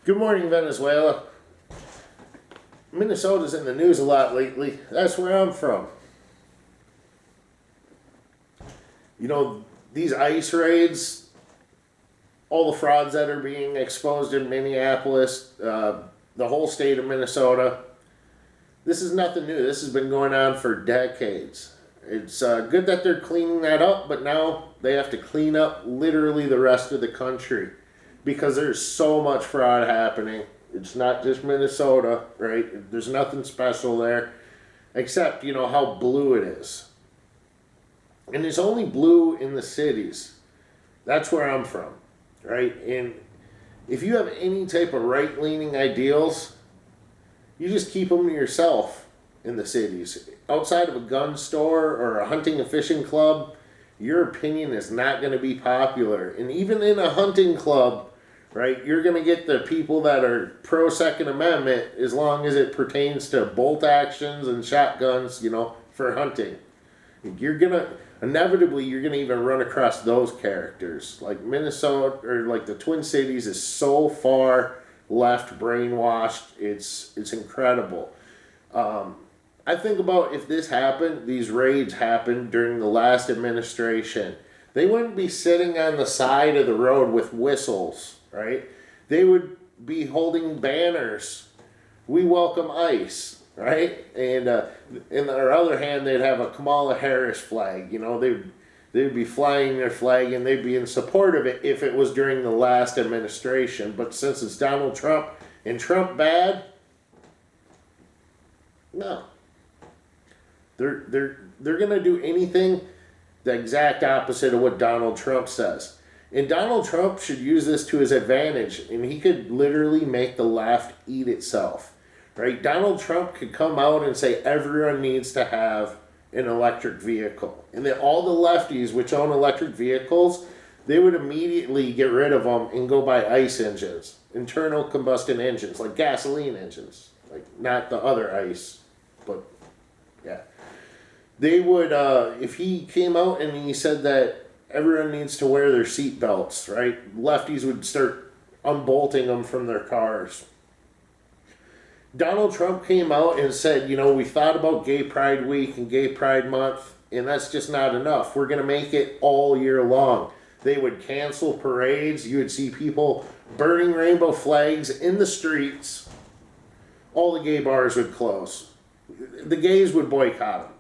Good morning, Venezuela. Minnesota's in the news a lot lately. That's where I'm from. You know, these ICE raids, all the frauds that are being exposed in Minneapolis, the whole state of Minnesota, this is nothing new. This has been going on for decades. It's good that they're cleaning that up, but now they have to clean up literally the rest of the country because there's so much fraud happening. It's not just Minnesota, right? There's nothing special there, except, you know, how blue it is. And it's only blue in the cities. That's where I'm from, right? And if you have any type of right-leaning ideals, you just keep them to yourself in the cities. Outside of a gun store or a hunting and fishing club, your opinion is not going to be popular. And even in a hunting club, right, you're going to get the people that are pro-Second Amendment as long as it pertains to bolt actions and shotguns, you know, for hunting. You're going to, inevitably, you're going to even run across those characters. Like Minnesota, or like the Twin Cities is so far left brainwashed, it's incredible. I think about if this happened, these raids happened during the last administration, they wouldn't be sitting on the side of the road with whistles, right? They would be holding banners. We welcome ICE, right? And in their other hand, they'd have a Kamala Harris flag. You know, they'd be flying their flag and they'd be in support of it if it was during the last administration. But since it's Donald Trump and Trump bad, no. They're gonna do anything the exact opposite of what Donald Trump says. And Donald Trump should use this to his advantage, and he could literally make the left eat itself. Right? Donald Trump could come out and say everyone needs to have an electric vehicle. And then all the lefties which own electric vehicles, they would immediately get rid of them and go buy ICE engines, internal combustion engines, like gasoline engines, like not the other ICE, but yeah. They would, if he came out and he said that everyone needs to wear their seat belts, right? Lefties would start unbolting them from their cars. Donald Trump came out and said, you know, we thought about Gay Pride Week and Gay Pride Month, and that's just not enough. We're going to make it all year long. They would cancel parades. You would see people burning rainbow flags in the streets. All the gay bars would close. The gays would boycott them.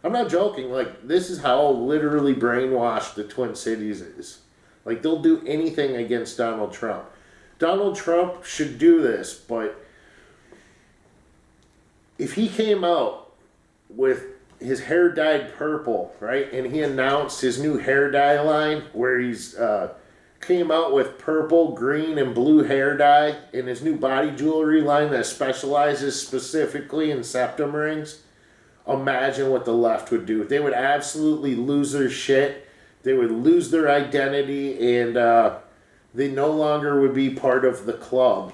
I'm not joking. Like, this is how literally brainwashed the Twin Cities is. Like, they'll do anything against Donald Trump. Donald Trump should do this, but if he came out with his hair dyed purple, right, and he announced his new hair dye line where he's came out with purple, green, and blue hair dye in his new body jewelry line that specializes specifically in septum rings, imagine what the left would do. They would absolutely lose their shit. They would lose their identity, and they no longer would be part of the club.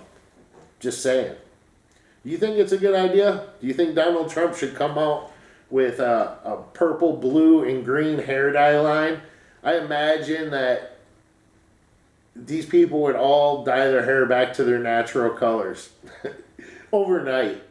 Just saying. Do you think it's a good idea? Do you think Donald Trump should come out with a purple, blue, and green hair dye line? I imagine that these people would all dye their hair back to their natural colors overnight.